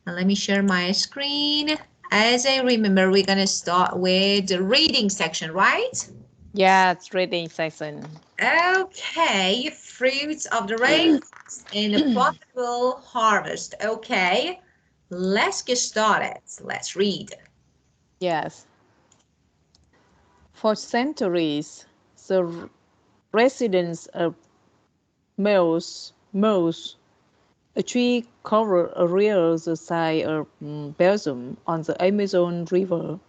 And let me share my screen. As I remember, we're going to start with the reading section, right? Yeah, it's reading section. Okay, fruits of the rains and a profitable harvest. Okay, let's get started. Let's read. Yes. For centuries, the residents of Meuse, a tree-covered area the size of Belgium on the Amazon River,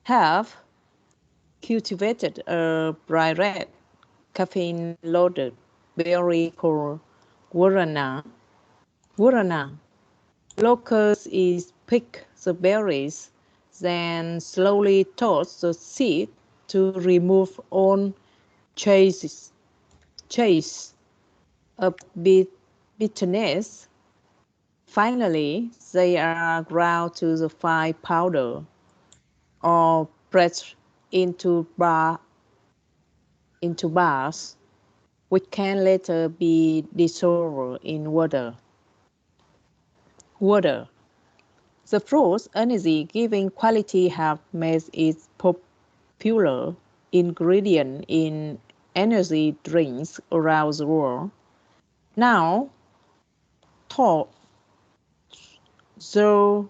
have cultivated a bright red, caffeine-loaded berry called guarana. Guarana. Locals is pick the berries, then slowly toss the seed to remove all chase of bitterness. Finally, they are ground to the fine powder or pressed into bars, which can later be dissolved in water. The fruit's energy-giving quality have made it popular ingredient in energy drinks around the world. Now, though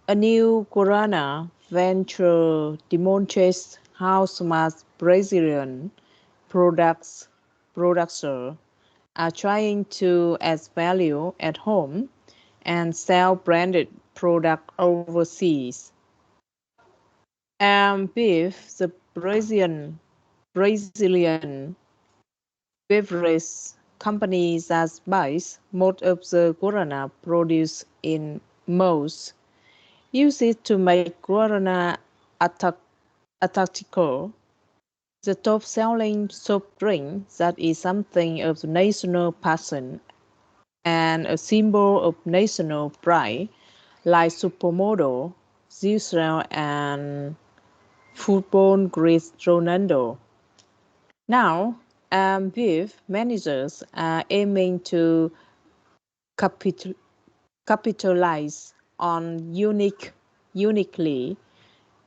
a new guarana venture demonstrates how smart Brazilian products producers are trying to add value at home and sell branded products overseas. Beef, the Brazilian beverage company that buys most of the guarana produced in most use it to make guarana Atactico, the top-selling soft drink that is something of national passion and a symbol of national pride, like supermodel Giselle and football great Ronaldo. Now, with managers are aiming to capital, capitalize on uniquely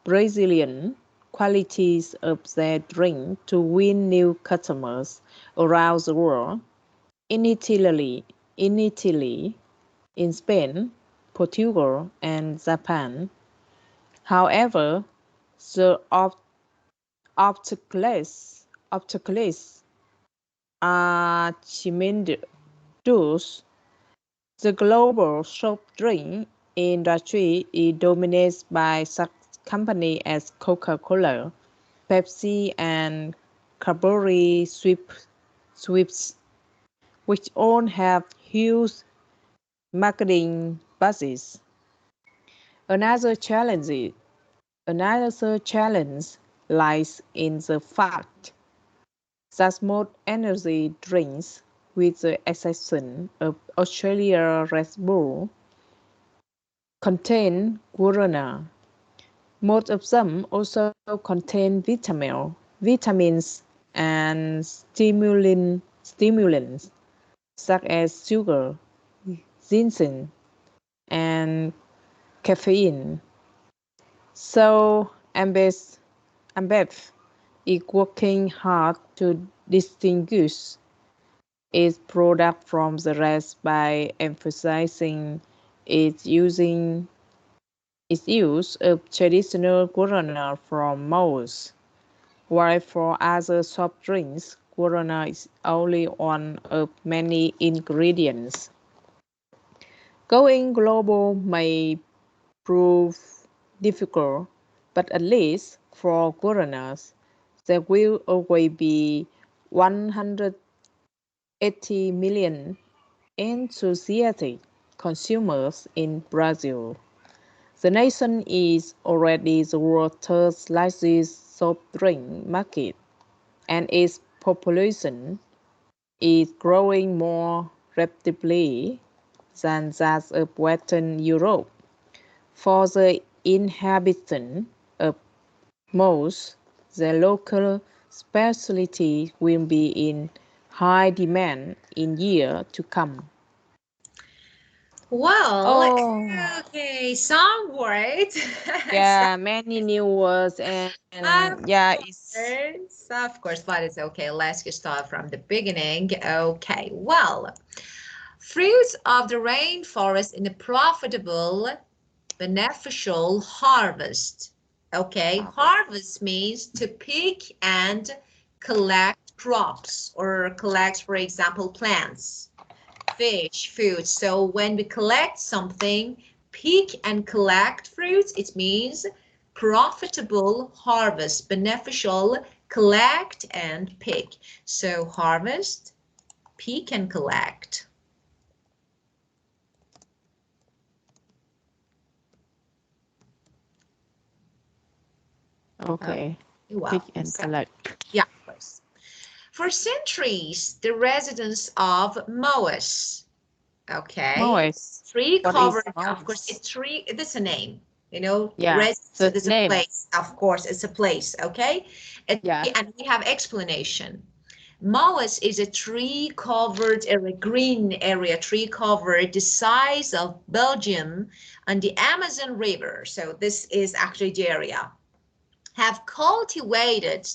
Brazilian qualities of their drink to win new customers around the world. In Italy, in Spain, Portugal, and Japan. However, the obstacles are tremendous. The global soft drink industry is dominated by such companies as Coca-Cola, Pepsi, and Cadbury Schweppes, which all have huge marketing budgets. Another challenge, another challenge lies in the fact that most energy drinks, with the exception of Australia Red Bull, contain guarana. Most of them also contain vitamins and stimulants such as sugar, ginseng, and caffeine. So Ambev is working hard to distinguish its product from the rest by emphasizing its using its use of traditional guarana from mouse, while for other soft drinks, guarana is only one of many ingredients. Going global may prove difficult, but at least for guaranas, there will always be 180 million enthusiastic consumers in Brazil. The nation is already the world's third largest soft drink market, and its population is growing more rapidly than that of Western Europe. For the inhabitants of most, the local specialty will be in high demand in years to come. Well, Oh, okay, some words. yeah, many new words and Of yeah, it's of course, but it's okay. Let's get started from the beginning. Okay, well, fruits of the rainforest in a profitable, beneficial harvest. Okay, harvest means to pick and collect crops or collect, for example, plants, fish, food. So when we collect something, pick and collect fruits, it means profitable harvest, beneficial, collect and pick. So harvest, pick and collect. Uh, okay. Pick well, and so collect. yeah, of course. For centuries, the residents of Moas, okay, Moes. tree What is covered, of course, Moes? it's tree, it's a name, you know, Yeah, residence, the there's a name. place, of course, it's a place, okay? A Yeah. tree, and we have explanation. Moas is a tree covered area, green area, tree covered, the size of Belgium on the Amazon River. So this is actually the area have cultivated,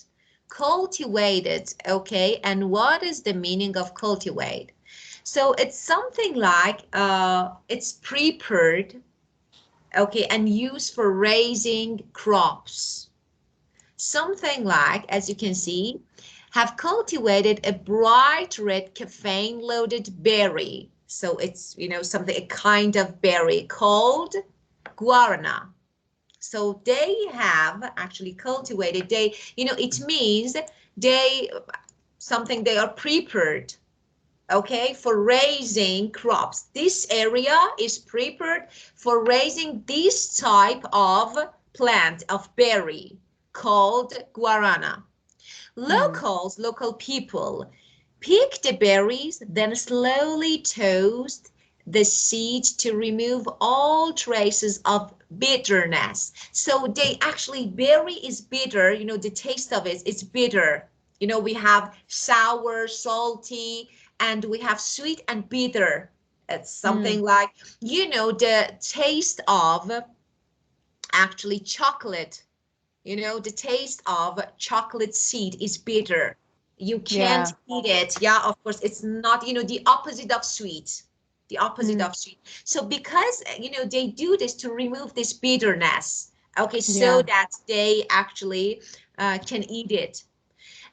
okay, and what is the meaning of cultivate? So it's something like it's prepared, okay, and used for raising crops. Something like, as you can see, have cultivated a bright red caffeine loaded berry. So it's, you know, something, a kind of berry called guarana. So they have actually cultivated, they, you know, it means they, something they are prepared, okay, for raising crops. This area is prepared for raising this type of plant, of berry, called guarana. Mm. Local people pick the berries, then slowly toast the seed to remove all traces of bitterness. So they actually, berry is bitter, you know, the taste of it, it's bitter. You know, we have sour, salty, and we have sweet and bitter. It's something Mm. like, you know, the taste of actually chocolate, you know, the taste of chocolate seed is bitter. You can't Yeah. eat it. Yeah, of course, it's not, you know, the opposite of sweet. The opposite Mm. of sweet. So because, you know, they do this to remove this bitterness, okay, so Yeah. that they actually can eat it.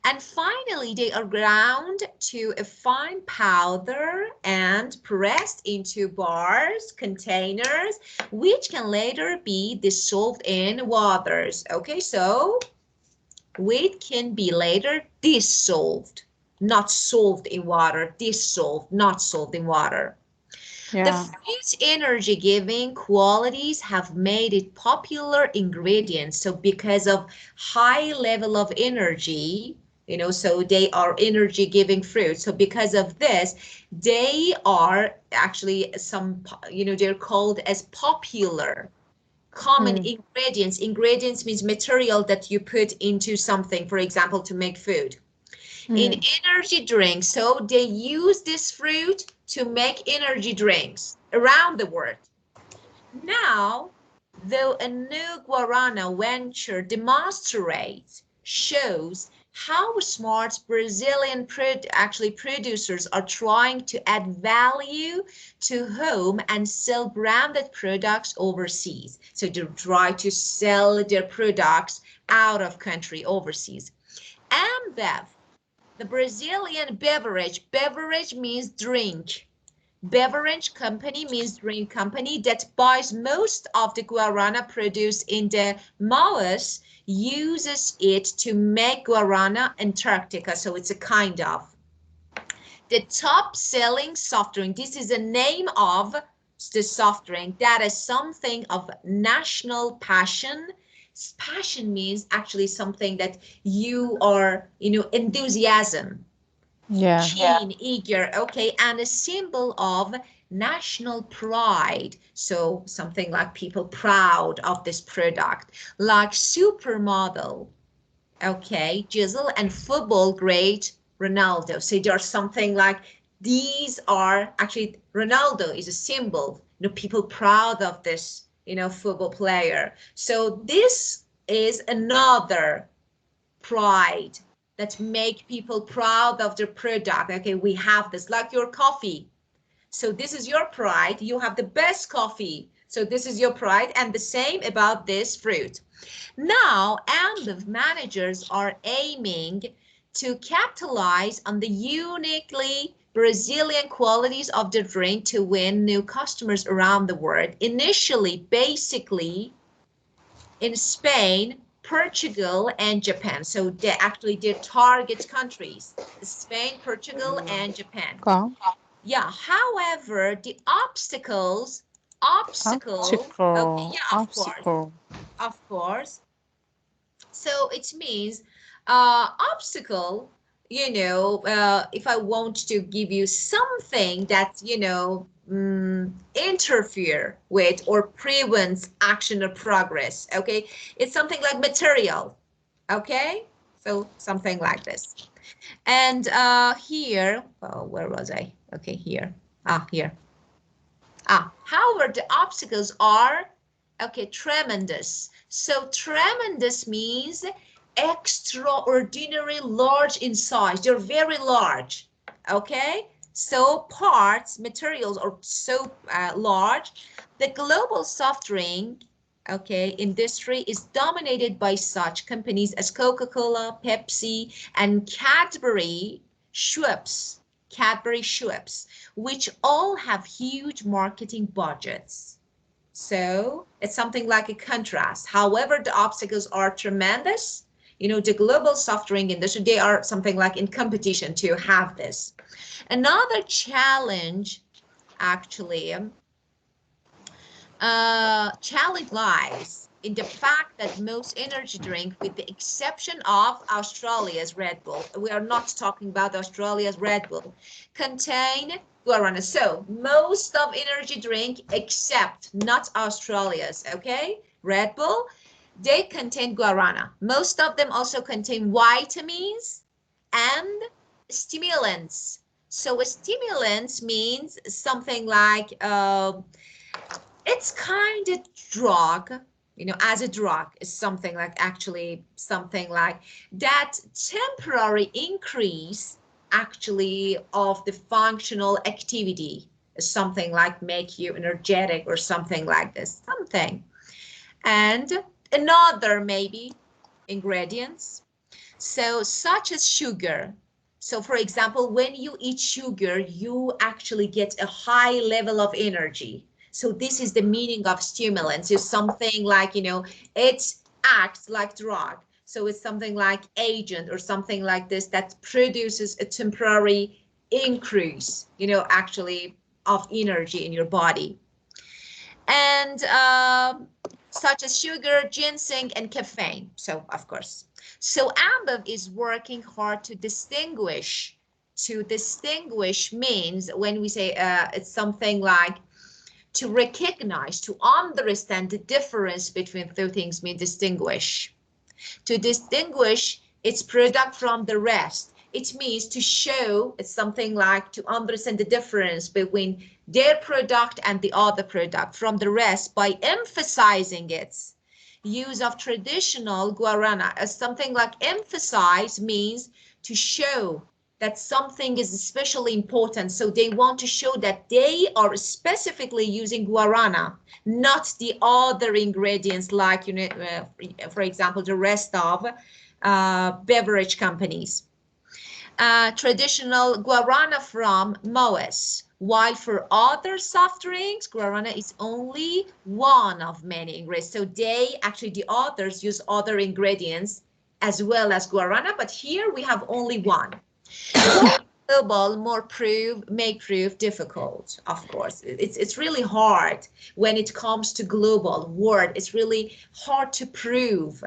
And finally, they are ground to a fine powder and pressed into bars, containers, which can later be dissolved in waters. Okay, so wheat can be later dissolved, not solved in water, dissolved, not solved in water. The Yeah. fruit's energy-giving qualities have made it popular ingredient. So because of high level of energy, you know, so they are energy-giving fruit. So because of this, they are actually some, you know, they're called as popular common Mm. ingredients. Ingredients means material that you put into something, for example, to make food in Mm. energy drinks. So they use this fruit to make energy drinks around the world. Now, though a new guarana venture demonstrates, shows how smart Brazilian actually producers are trying to add value to home and sell branded products overseas. So they try to sell their products out of country overseas. Ambev, the Brazilian beverage means drink. Beverage company means drink company that buys most of the guarana produced in the Maoas uses it to make guarana Antarctica. So it's a kind of the top selling soft drink. This is the name of the soft drink that is something of national passion. Passion means actually something that you are, you know, enthusiasm, Yeah. keen, eager, okay, and a symbol of national pride. So something like people proud of this product, like supermodel, okay, Giselle, and football great Ronaldo. So there's something like These are actually, Ronaldo is a symbol, people proud of this, football player. So this is another pride that make people proud of their product. Okay, we have this, like your coffee. So this is your pride. You have the best coffee. So this is your pride. And the same about this fruit. Now, Ambev managers are aiming to capitalize on the uniquely Brazilian qualities of the drink to win new customers around the world. Initially, basically, in Spain, Portugal, and Japan. So they actually did target countries, Spain, Portugal, and Japan. Có. Yeah, however, the obstacles, okay, yeah, of course. So it means obstacle, if I want to give you something that, interfere with or prevents action or progress, okay? It's something like material, okay? So something like this. And here, oh, where was I? Okay, here. Here. However, the obstacles are, okay, tremendous. So tremendous means extraordinary large in size. They're very large, okay? So parts, materials are so large. The global soft drink, okay, industry is dominated by such companies as Coca-Cola, Pepsi, and Cadbury Schweppes, which all have huge marketing budgets. So it's something like a contrast. However, the obstacles are tremendous. The global soft drink industry, they are something like in competition to have this. Another challenge, actually, challenge lies in the fact that most energy drinks, with the exception of Australia's Red Bull, we are not talking about Australia's Red Bull, contain guarana. So most of energy drink, except not Australia's, okay, Red Bull, they contain guarana. Most of them also contain vitamins and stimulants. So a stimulant means something like it's kind of drug, as a drug is something like, actually something like that temporary increase actually of the functional activity, something like make you energetic or something like this, something. And another maybe ingredients, so such as sugar. So for example, when you eat sugar, you actually get a high level of energy. So this is the meaning of stimulants. It's something like, it acts like drug. So it's something like agent or something like this that produces a temporary increase, actually of energy in your body. And such as sugar, ginseng, and caffeine. So of course. So Ambev is working hard to distinguish. To distinguish means when we say it's something like to recognize, to understand the difference between two things means distinguish. To distinguish its product from the rest. It means to show, it's something like to understand the difference between their product and the other product from the rest by emphasizing its use of traditional guarana. As something like emphasize means to show that something is especially important. So they want to show that they are specifically using guarana, not the other ingredients like, for example, the rest of beverage companies. Traditional guarana from Moes, while for other soft drinks, guarana is only one of many ingredients. So they actually, the others use other ingredients as well as guarana, but here we have only one. Global may prove difficult, of course. It's really hard when it comes to global world. It's really hard to prove.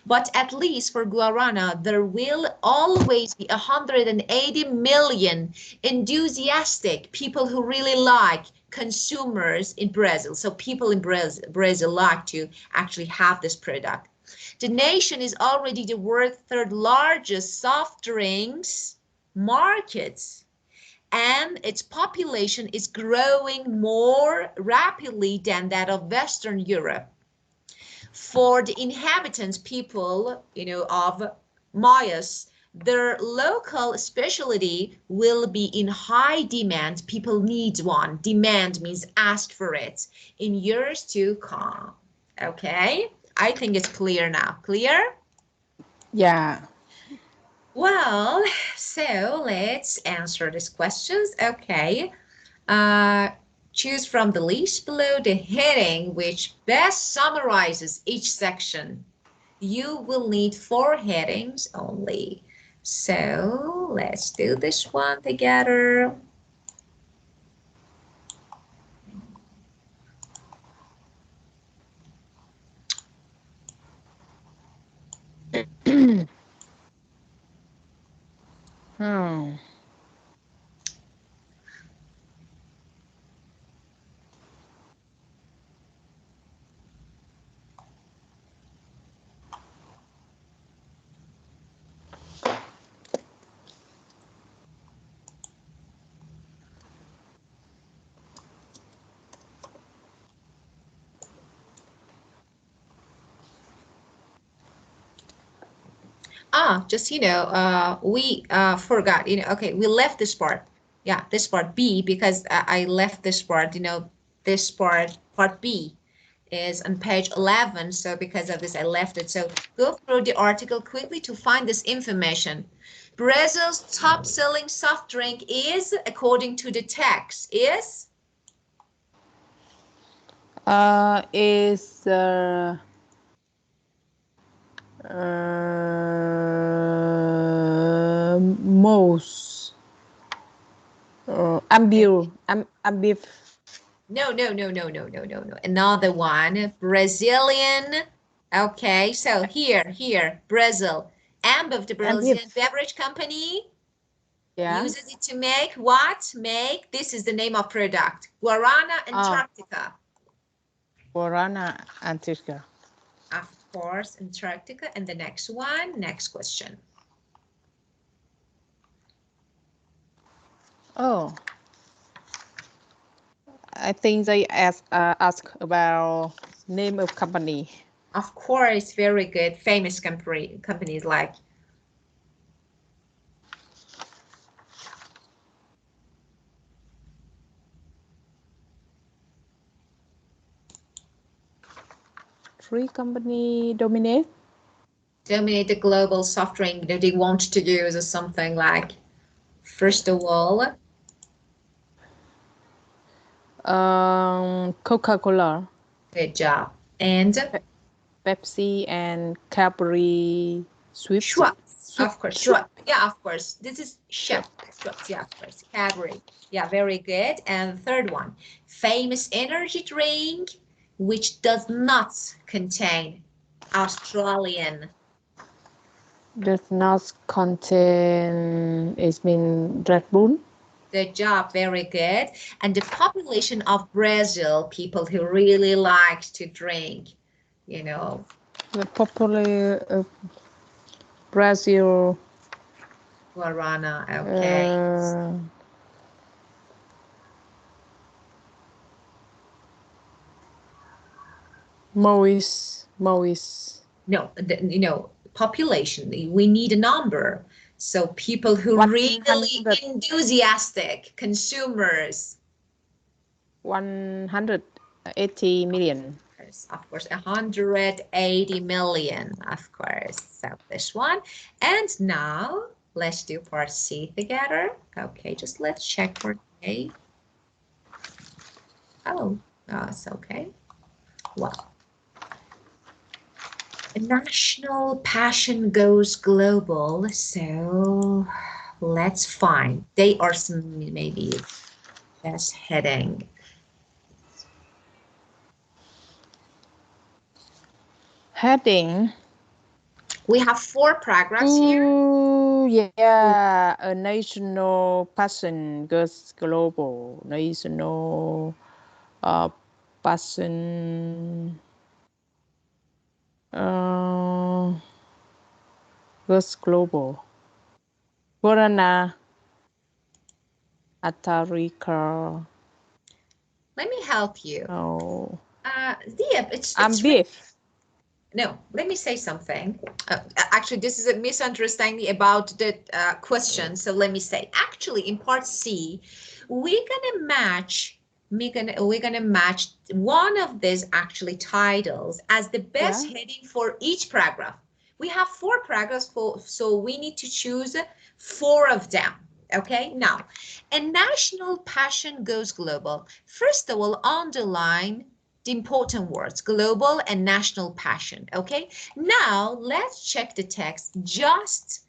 But at least for guarana, there will always be 180 million enthusiastic people who really like consumers in Brazil. So people in Brazil like to actually have this product. The nation is already the world's third largest soft drinks markets. and its population is growing more rapidly than that of Western Europe. For the inhabitants, people, of Mayas, their local specialty will be in high demand. People need one. Demand means ask for it in years to come. Okay, I think it's clear now. Clear? Yeah. Well, so let's answer these questions. Okay. Choose from the list below the heading which best summarizes each section. You will need 4 headings only. So let's do this one together. Hmm. Just, we forgot, okay, we left this part. Yeah, this part B, because I left this part, this part B is on page 11. So because of this, I left it. So go through the article quickly to find this information. Brazil's top selling soft drink is, according to the text, is? Is most ambif. No, no, no, no, no, no, no, no. Another one, Brazilian. Okay, so here, Brazil. Ambev, the Brazilian Ambif. beverage company, Yeah. uses it to make what? This is the name of product. Guarana Antarctica. Guarana Antarctica. Of course, Antarctica. And the next one, next question. Oh, I think they ask about name of company. Of course, very good. Famous companies like Three company dominate. dominate the global soft drink that they want to use something like, first of all, Coca-Cola, good job. And Pepsi, and Cadbury Swift. Schweppes, of course, Swift. Schweppes. Yeah, of course. This is Schweppes. Schweppes, yeah, of course. Cadbury. Yeah, very good. And third one, famous energy drink which does not contain Australian. Does not contain. It's mean Red Bull. Good job, very good. And the population of Brazil, people who really like to drink, The popular Brazil. guarana. Okay. Mois. No, population. We need a number. So people who really 100. enthusiastic consumers. 180 million. Of course, 180 million, of course. So this one. And now let's do part C together. Okay, just let's check for A. Oh, it's okay. Well, national passion goes global. So let's find. They are some maybe best heading. Heading. We have 4 paragraphs here. Yeah, a national passion goes global. National passion goes global. Corona Atari car. Let me help you. Oh, Diep, I'm it's beef. no, let me say something. Actually, this is a misunderstanding about the question. So let me say, actually, in part C, we're gonna match. We're gonna match one of these actually titles as the best heading for each paragraph. We have 4 paragraphs, so we need to choose 4 of them. Okay, now, a national passion goes global. First of all, underline the important words, global and national passion. Okay, now let's check the text. Just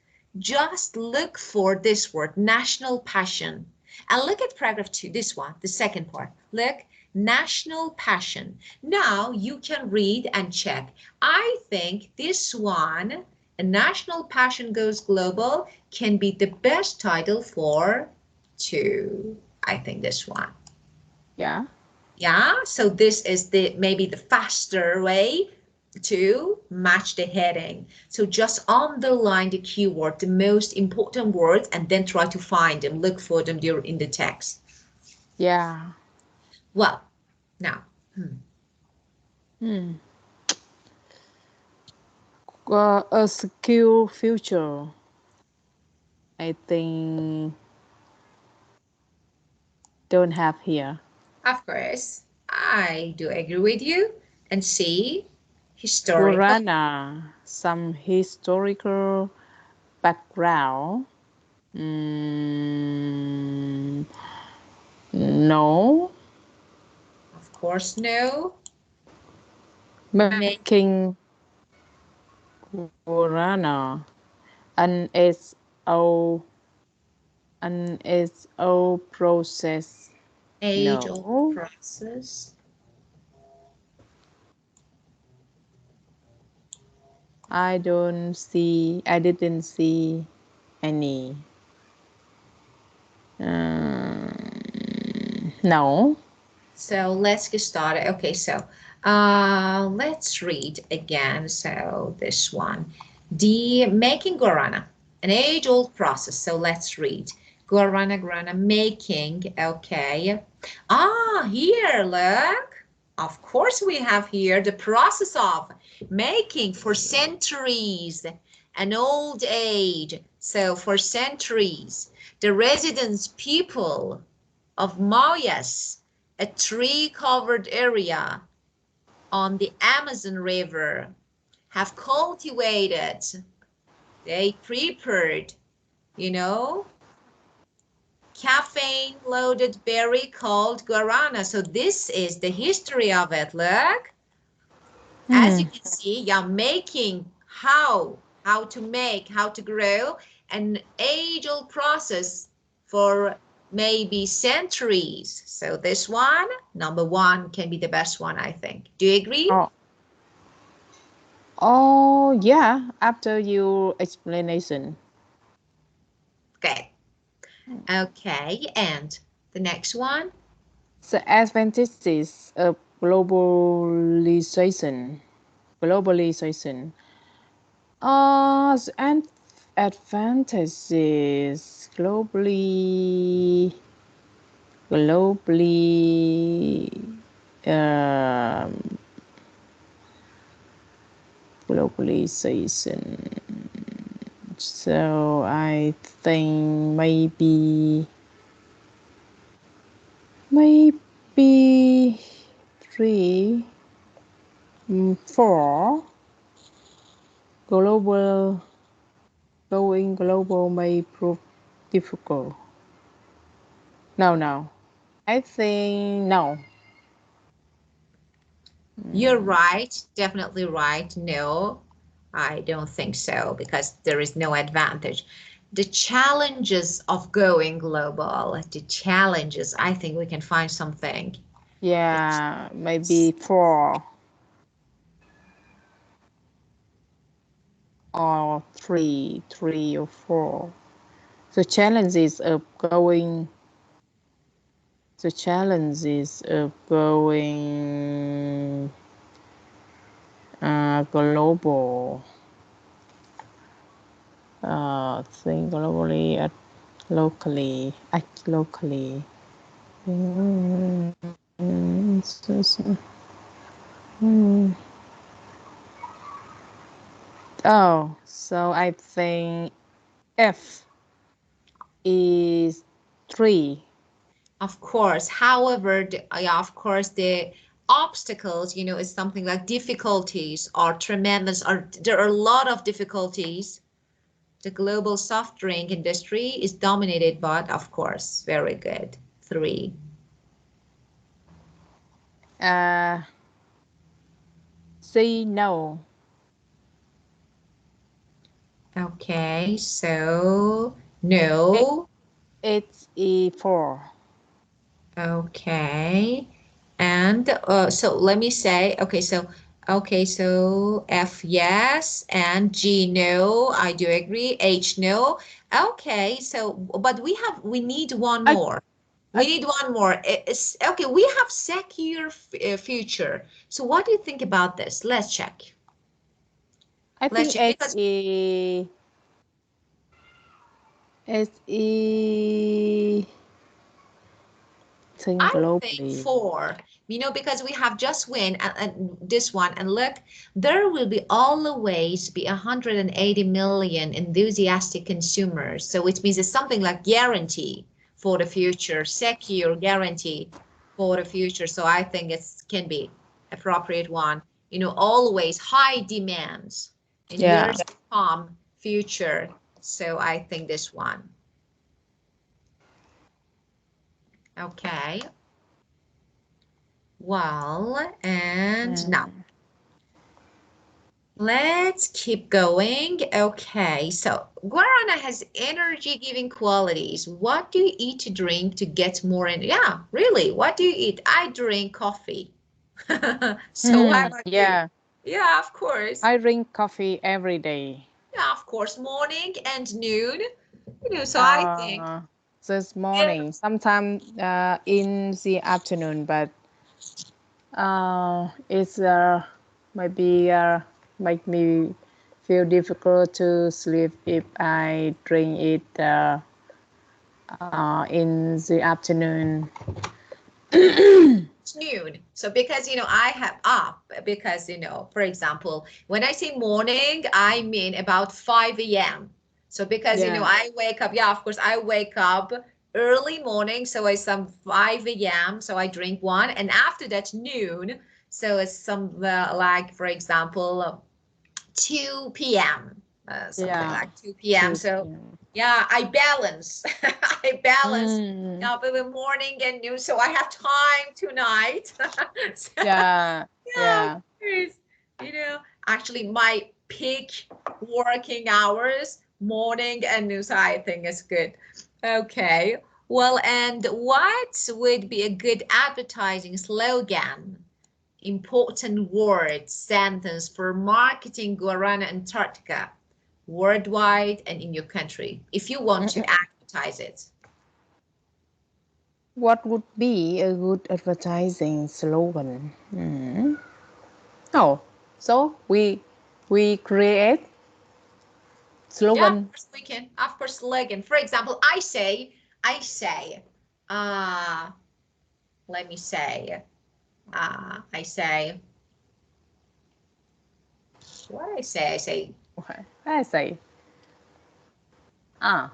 look for this word, national passion, and look at paragraph 2, this one, the second part. Look, national passion. Now you can read and check. I think this one, a national passion goes global, can be the best title for 2. I think this one. Yeah. Yeah, so this is maybe the faster way to match the heading. So just underline the keyword, the most important words, and then try to find them, look for them in the text. Yeah. Well, now, A secure future. I think don't have here. of course, I do agree with you. And see, historical. Guarana, some historical background. Mm, no. Of course, no. Make Making Guarana an SO process. age-old No. process. I didn't see any. No. So let's get started. Okay, so let's read again. So this one, the making guarana, an age-old process. So let's read guarana making. Okay. Here, look. Of course, we have here the process of making for centuries, an old age. So for centuries, the residents, people of Mayas, a tree-covered area on the Amazon River, have cultivated, they prepared, caffeine-loaded berry called guarana. So this is the history of it. Look, as you can see, yeah, making how to make, how to grow, an age-old process for maybe centuries. So this one, number 1, can be the best one, I think. Do you agree? Oh, oh yeah. After your explanation. Okay. Okay, and the next one? The advantages of globalization. Globalization. And advantages globally, um, globalization. So I think maybe 3, 4. Global Going global may prove difficult. No. I think no. You're right, definitely right. No, I don't think so, because there is no advantage. The challenges of going global, the challenges, I think we can find something. Yeah, maybe 4 or 3 or 4. The challenges of going. The challenges of going global. Think globally at locally, act locally. Oh, so I think F is 3. Of course. However, yeah, of course, the obstacles, is something like difficulties are tremendous, or there are a lot of difficulties. The global soft drink industry is dominated, but of course, very good. 3. Uh, C, no. Okay, so It, no. it's E4. Okay. And so let me say, so F yes, and G no, I do agree. H no. Okay, so but we need one I, more. We I, need one more. Okay, we have secure future. So what do you think about this? Let's check. I Let's think check because SE think I think globally. 4, because we have just win and this one, and look, there will be always be 180 million enthusiastic consumers. So it means it's something like guarantee for the future, secure guarantee for the future. So I think it can be appropriate one. Always high demands in Yeah. years to come, future. So I think this one. Okay. Well, and now Mm. let's keep going. Okay, so guarana has energy-giving qualities. What do you eat to drink to get more energy? Yeah, really, what do you eat? I drink coffee. So what about you? Yeah, Yeah, of course. I drink coffee every day. Yeah, of course, morning and noon. So I think, Uh, this yeah, morning, sometime in the afternoon, but it's maybe make me feel difficult to sleep if I drink it in the afternoon. it's noon. So because I have up because for example, when I say morning, I mean about 5 a.m. So because Yeah, I wake up, yeah, of course I wake up early morning, so it's some 5 a.m. So I drink one, and after that noon, so it's some like for example 2 p.m. Something yeah, like 2 p.m. 2 So p.m. yeah, I balance. I balance Mm, between morning and noon, so I have time tonight. So, yeah, yeah, of yeah. course. You know, actually, my peak working hours, morning and noon, so I think is good. Okay. Well, and what would be a good advertising slogan? Important word sentence for marketing Guarana Antarctica worldwide and in your country if you want to advertise it. What would be a good advertising slogan? Hmm. Oh, so we create Yeah, of slogan. course we can. Of course, slogan. For example, I say, uh, let me say, I say, what I say? I say, What I say? Ah,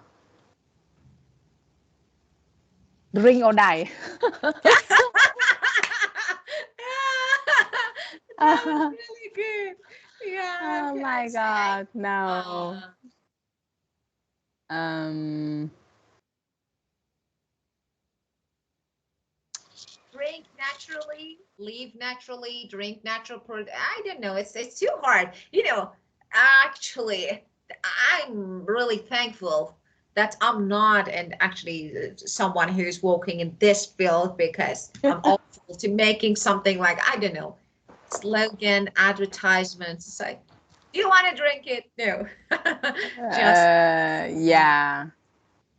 drink or die. that was really good. Yeah, Oh okay, I my say, God, no. uh, Um, drink naturally, live naturally, drink natural product. I don't know. It's too hard. Actually, I'm really thankful that I'm not and actually someone who's working in this field because I'm awful to making something like I don't know slogan advertisements. It's like, do you want to drink it? No, just yeah.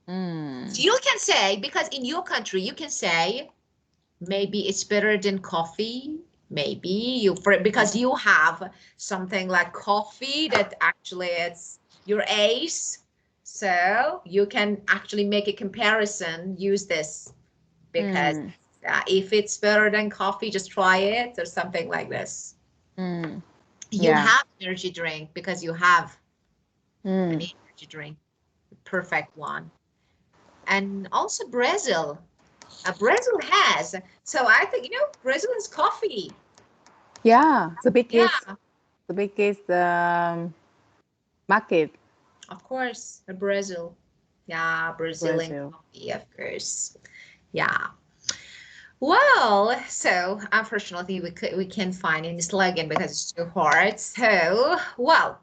Mm. you can say because in your country you can say maybe it's better than coffee. Maybe because you have something like coffee that actually it's your ace. So you can actually make a comparison, use this, because if it's better than coffee, just try it or something like this. You have energy drink because you have an energy drink, the perfect one. And also Brazil. Brazil has, so I think, you know, Brazil has coffee. Yeah, the biggest, Yeah, the biggest market. of course, Brazil. Yeah, Brazilian Brazil. coffee, of course. Yeah. Well, so unfortunately we can't find any slogan because it's too hard. So, well,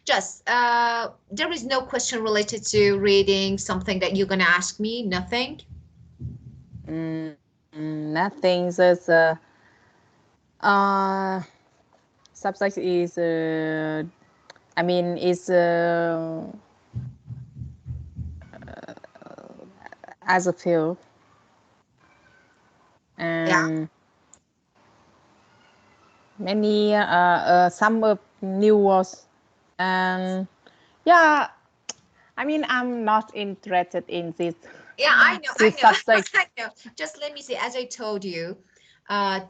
just there is no question related to reading, something that you're gonna ask me, nothing. Nothing. Just uh, subject is I mean is as a field. Yeah. Many some of new words, and yeah, I mean I'm not interested in this Yeah, I know, I this know, subject. I know. Just let me say, as I told you,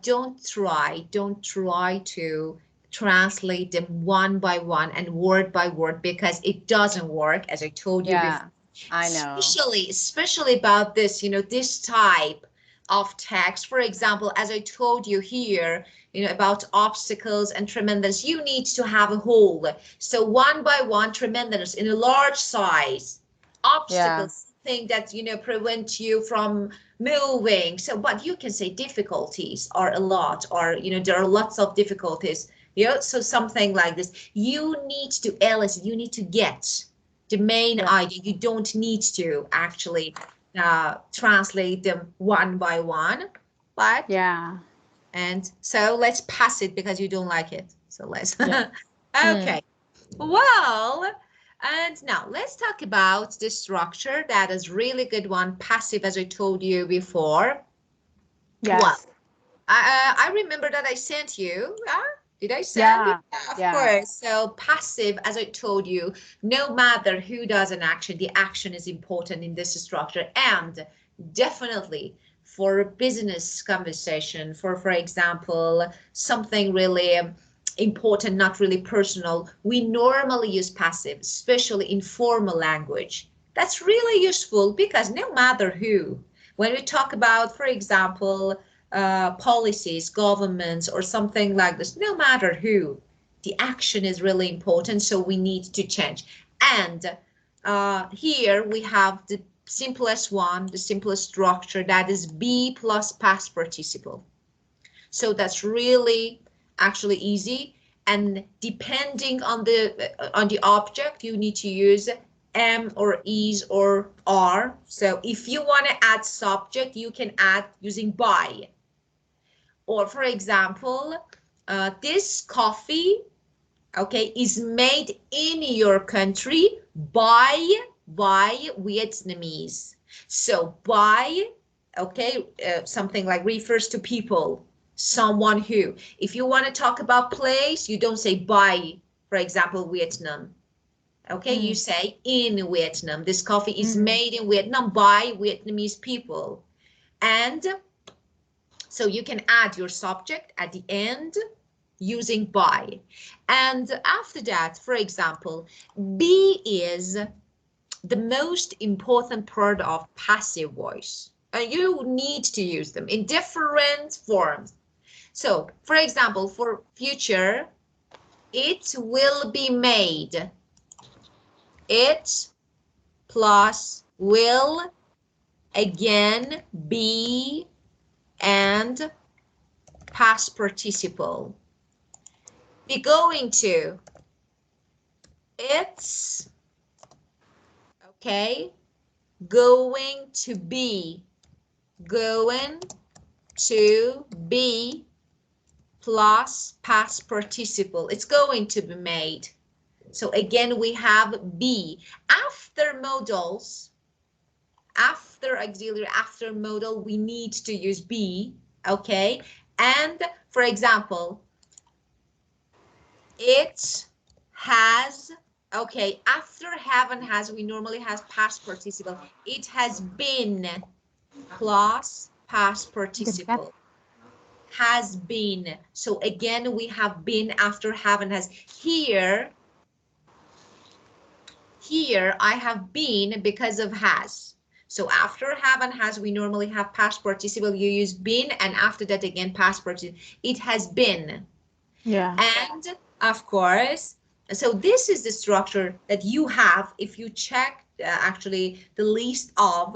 don't try to translate them one by one and word by word because it doesn't work, as I told you before. Yeah, I know. Especially about this, you know, this type of text. For example, as I told you here, you know, about obstacles and tremendous, you need to have a whole. So one by one, tremendous in a large size. Yeah, Obstacles, thing that, you know, prevent you from moving. So, but you can say difficulties are a lot, or, you know, there are lots of difficulties. You know, so something like this. You need to elicit, you need to get the main yeah, idea. You don't need to actually translate them one by one, but yeah, and so let's pass it because you don't like it. So let's yeah. okay. Well, and now let's talk about the structure. That is really good one. Passive, as I told you before. Well, Yes. I remember that I sent you. Did I send you? Yeah, Yeah, of yeah, course. So passive, as I told you, no matter who does an action, the action is important in this structure. And definitely for a business conversation, for example, something really important, not really personal, we normally use passive, especially in formal language. That's really useful because no matter who, when we talk about, for example, policies, governments, or something like this, no matter who, the action is really important, so we need to change. And here we have the simplest one, the simplest structure, that is be plus past participle. So that's really actually easy. And depending on the object, you need to use am or is or are. So if you want to add subject, you can add using by. Or for example, this coffee, okay, is made in your country by Vietnamese. So by, okay, something like refers to people, someone who. If you want to talk about place, you don't say by, for example, Vietnam. Okay, you say in Vietnam. This coffee is made in Vietnam by Vietnamese people. And so you can add your subject at the end using by. And after that, for example, be is the most important part of passive voice. And you need to use them in different forms. So, for example, for future, it will be made. It plus will again be and past participle. Be going to. It's okay. Going to be. Going to be plus past participle. It's going to be made. So again, we have be. After modals, after auxiliary, after modal, we need to use be, okay? And for example, it has Okay, after haven't has, we normally have past participle. It has been plus past participle. Has been. So again, we have been after haven't has. Here I have been because of has. So after have and has, we normally have past participle. You use been, and after that again, past participle. It has been. Yeah. And of course, so this is the structure that you have if you check actually the list of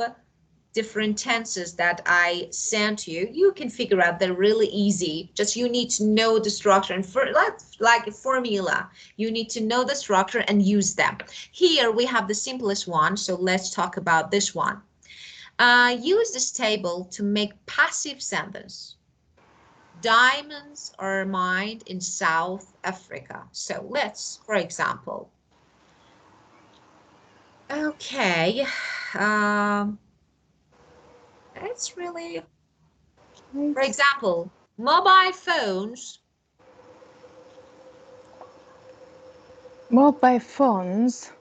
different tenses that I sent you. You can figure out they're really easy. Just you need to know the structure, and for like a formula, you need to know the structure and use them. Here we have the simplest one, so let's talk about this one. Use this table to make passive sentence. Diamonds are mined in South Africa. So let's, for example, okay, it's really, for example, mobile phones Mobile phones.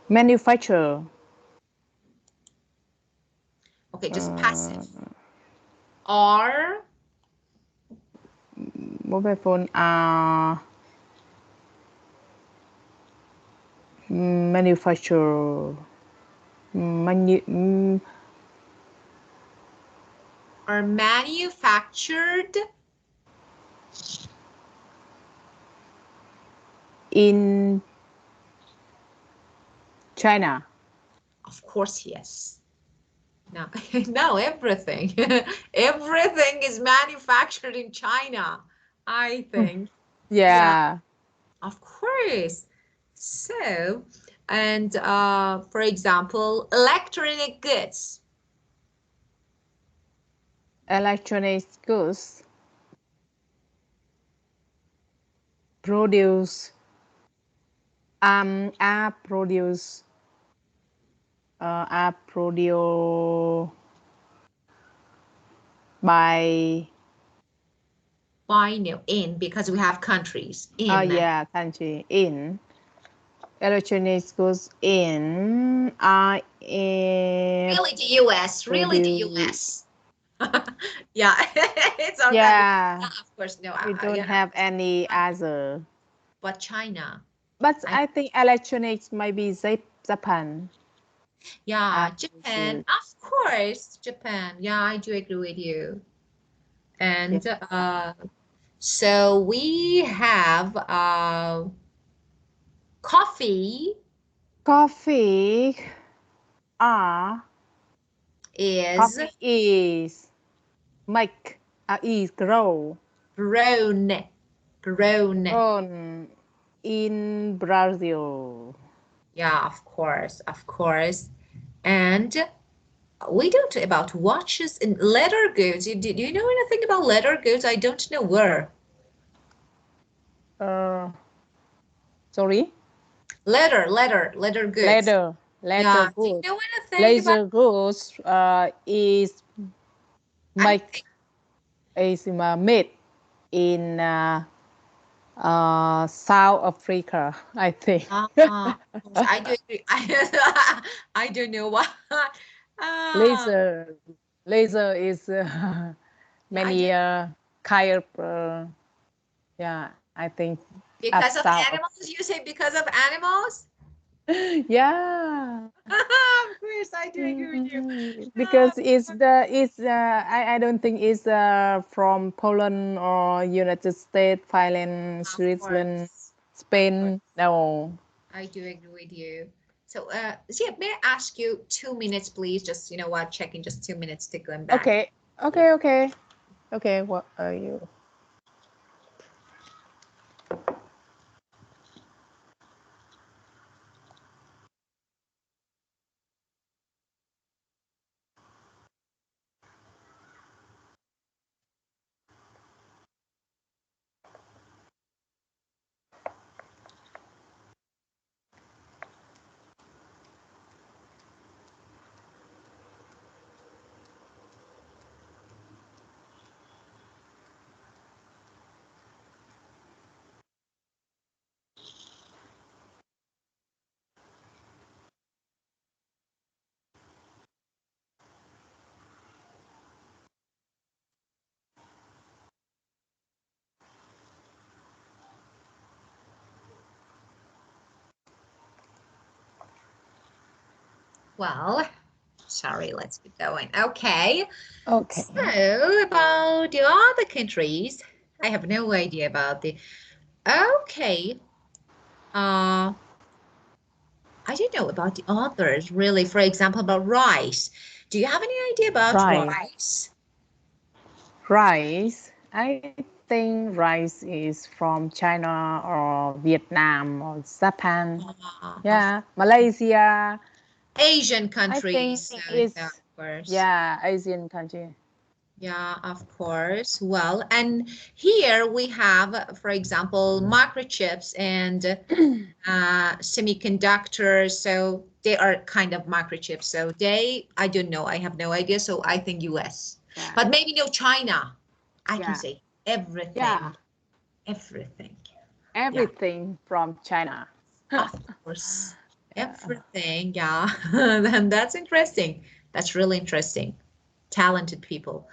Manufacture. okay, just passive, are Mobile phone are manufacture. manufactured In China. of course, yes. No, no, everything. Everything is manufactured in China, I think. Yeah, Yeah. of course. So, and for example, electronic goods. Electronic goods produce are produced by Why no in? Because we have countries in. country in electronic goods in Really the US, really the produce. US. Yeah, it's our country. Yeah, Yeah, of course, no, we don't yeah, have any other. but China. But I I think electronics might be Japan. Yeah, Japan, Produce. of course, Japan. Yeah, I do agree with you. Yeah. And so we have coffee Coffee are is coffee is make is grow grown, grown. grown in Brazil. Yeah, of course, of course. And we don't about watches and leather goods. Do you know anything about leather goods? I don't know where. Uh, Sorry, Leather goods. leather Yeah. Do you goods. know anything about? Leather goods is I make think. is made in South Africa, I think. Of course, I do agree. I don't know why. Ah, Laser, laser is yeah, I do. many kind of yeah. I think up Because of south of animals, you say because of animals? yeah. Of course, I do agree with you. Ah, Because it's I don't think it's from Poland or United States, Finland, of Switzerland, course, of course, Spain. No. I do agree with you. So, so yeah, may I ask you 2 minutes, please? Just, you know what, checking just 2 minutes to going back. Okay. Yeah. Okay. What are you? Well, sorry, let's keep going. Okay. Okay. So about the other countries, I have no idea about the. Okay. I don't know about the others really. For example, about rice. Do you have any idea about rice? Rice. I think rice is from China or Vietnam or Japan. Yeah, Malaysia. Asian I think countries. Yeah, of it's course. Asian country. Yeah, of course. Well, and here we have, for example, microchips and semiconductors. So they are kind of microchips. So they, I don't know. I have no idea. So I think US, Yeah. but maybe no China. I can Yeah. say everything, Yeah. everything. Yeah, Everything from China. of course, Yeah. everything. Yeah, and that's interesting. That's really interesting. Talented people.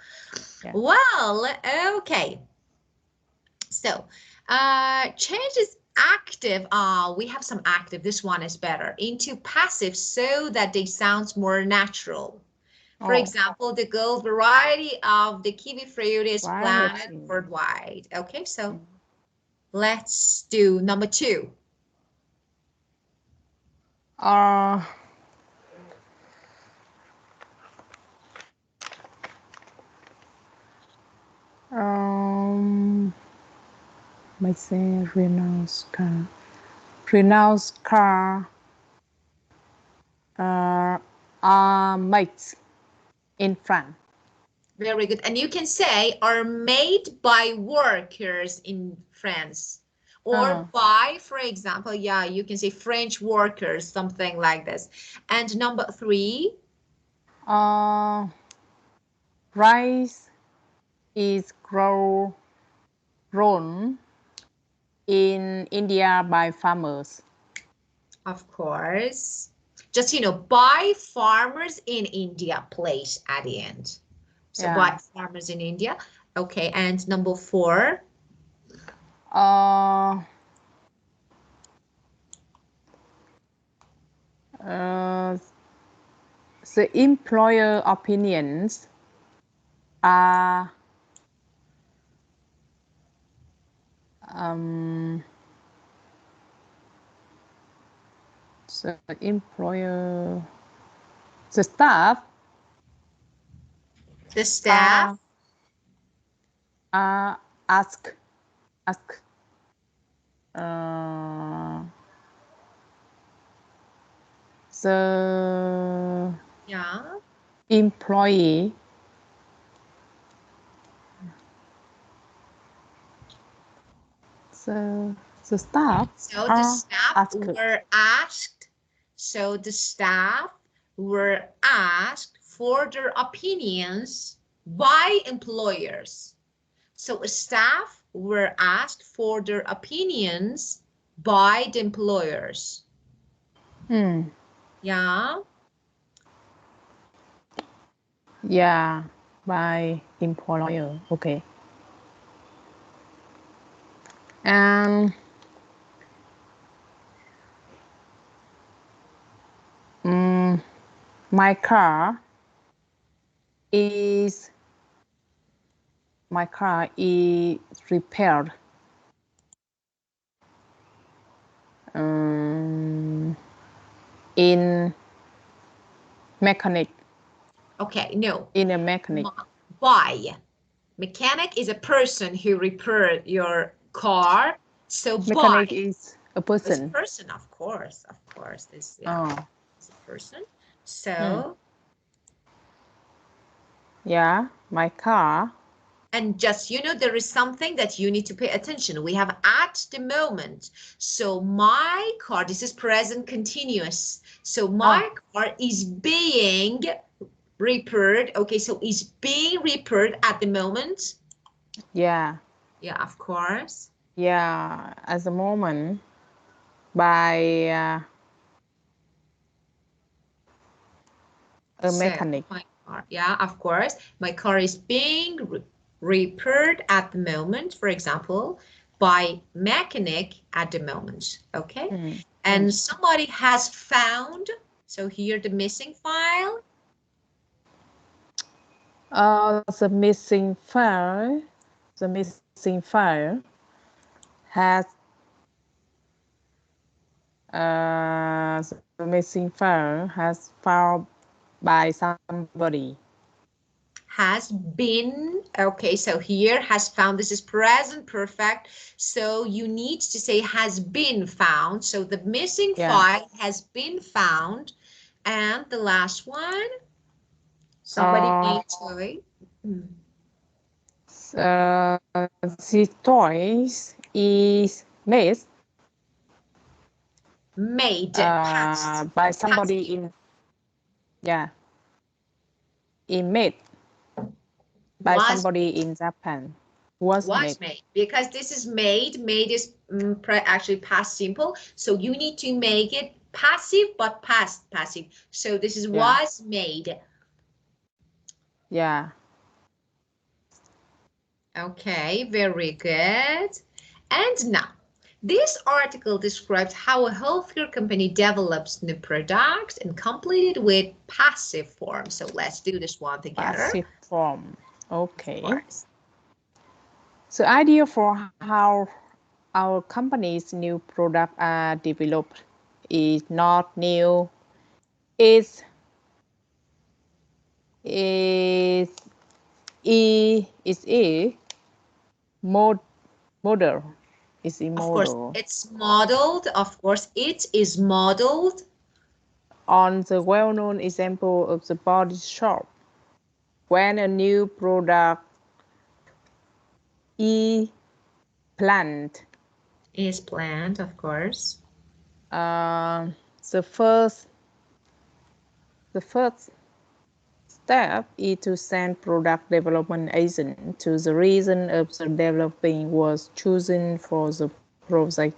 Yeah. Well, okay. So, change is active. We have some active. This one is better. Into passive so that they sound more natural. For Oh, example, the gold variety of the kiwi fruit is planted variety. worldwide. Okay, so let's do number 2. Uh, um, may say Renault's car are made in France. Very good. And you can say are made by workers in France. Or by, for example, yeah, you can say French workers, something like this. And number 3, Rice is grown in India by farmers. of course, just, by farmers in India, place at the end. So by farmers in India. Okay, and number 4. Uh, uh, the employer opinions are um, the employer, the staff The staff. ask uh, the Yeah. employee the staff So the are staff asked. were asked. So the staff were asked for their opinions by employers. So staff were asked for their opinions by the employers. Yeah. Yeah, by employer. Okay. And my car is repaired in mechanic. Okay, no. In a mechanic. By. Mechanic is a person who repaired your car. So Mechanic by. is a It's a person. person, of course. Of course. It's a person. So. Yeah, my car. And just, there is something that you need to pay attention. We have at the moment. So my car, this is present continuous. So my car is being repaired. Okay, so is being repaired at the moment. Yeah. Yeah, of course. Yeah, at the moment by a mechanic. My car, yeah, of course. My car is being repaired at the moment, for example, by mechanic at the moment. Okay. And somebody has found So here the missing file. The missing file has the missing file has found by somebody. Has been, okay, so here has found, this is present perfect, so you need to say has been found, so the missing file has been found. And the last one, somebody made toy. The toys is Made, past, by somebody passive. made by Was somebody in Japan. Was made. because this is made is actually past simple, so you need to make it passive but past passive, so this is was made. Yeah. Okay, very good. And now, this article describes how a healthcare company develops new products and completed with passive form. So let's do this one together. Passive form. Okay. Of course. The idea for how our company's new product are developed is not new. It's is a model. Is a Of course, model it's modeled. Of course, it is modeled on the well-known example of the body shop. When a new product is planned, of course. the first step is to send product development agent to the region of the developing was chosen for the project.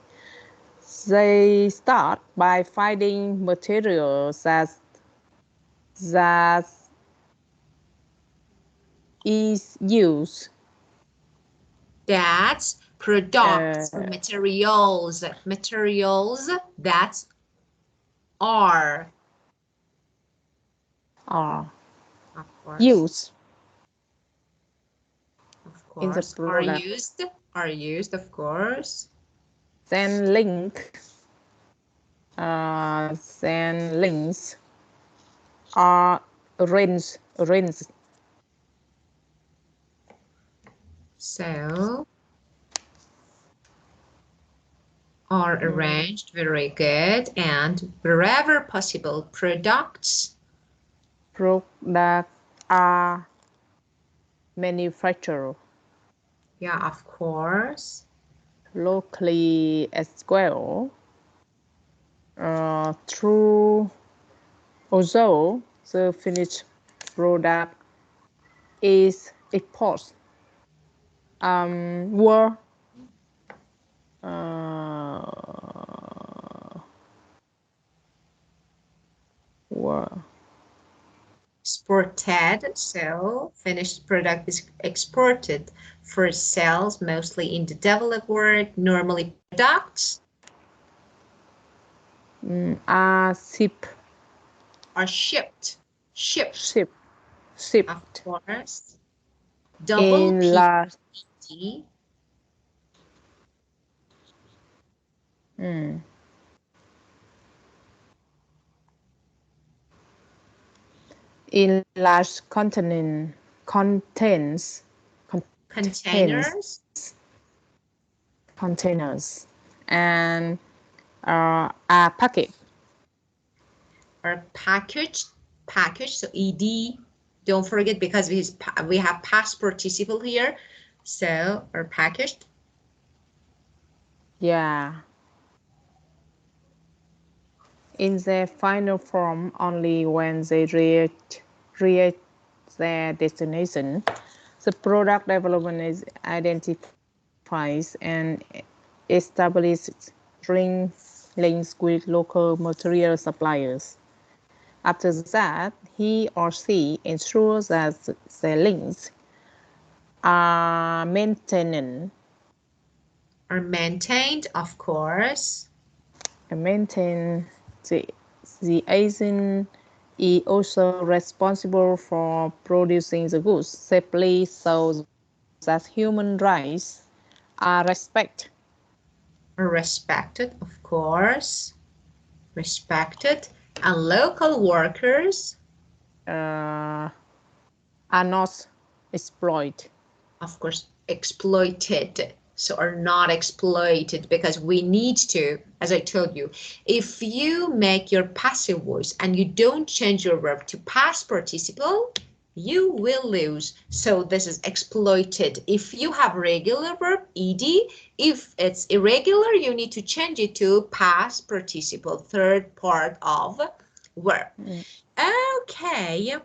They start by finding materials that is used. That's products, materials that are of course. Used. Of course, are used, of course. Then links are arranged. So, are arranged, very good. And wherever possible, products are manufactured. Yeah, of course. Locally as well. Through although the finished product is exported, were Exported, so finished product is exported for sales, mostly in the developed world. Normally products are shipped. shipped Of course. Double in large P. in large containers and are packaged. Or packaged, so ed. Don't forget, because we have past participle here, so are packaged. Yeah. In their final form only when they reach their destination. The product development is identifies and establishes links with local material suppliers. After that, he or she ensures that the links are maintained, Are maintained, of course. and maintain the The agent is also responsible for producing the goods safely so that human rights are respected. Respected, of course. Respected. And local workers, Uh, are not exploited. of course, exploited. So are not exploited because we need to, as I told you, if you make your passive voice and you don't change your verb to past participle, you will lose. So this is exploited. If you have regular verb, ed, if it's irregular, you need to change it to past participle, third part of verb. Mm. Okay,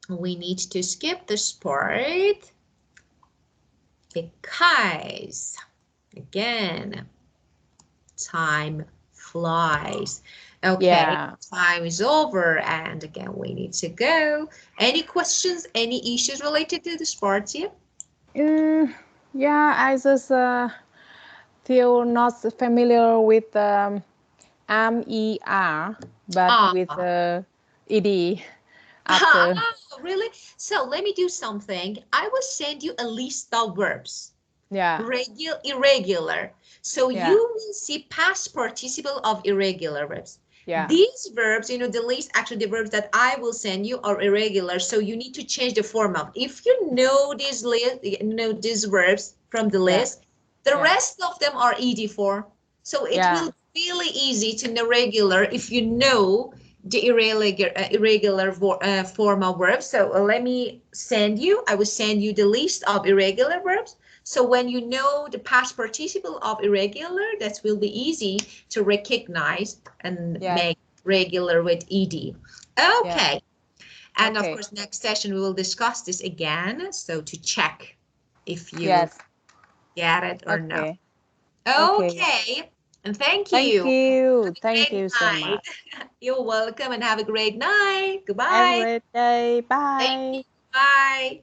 we need to skip this part because, again, time flies. Okay, Yeah. time is over and again we need to go. Any questions, any issues related to this part here? Mm, yeah, I just feel not familiar with MER, but with Ah, ED after. really? So let me do something. I will send you a list of verbs. Yeah, Regular, irregular. So you yeah, will see past participle of irregular verbs. yeah, These verbs, you know, the list, actually the verbs that I will send you are irregular. So you need to change the form of. If you know these list, you know these verbs from the yeah, list, the yeah, rest of them are ed form. So it yeah, will be really easy to know regular if you know the irregular form of verbs. So let me send you, I will send you the list of irregular verbs. So when you know the past participle of irregular, that will be easy to recognize and yeah, make regular with ed. yeah. Okay. And of Okay. course, next session we will discuss this again. So to check if you Yes. get it or not. Okay. Okay. Okay. And thank Thank you. you. Have a Thank great you so night. much. You're welcome and have a great night. Have a Goodbye. great day. Thank you. Bye. Bye.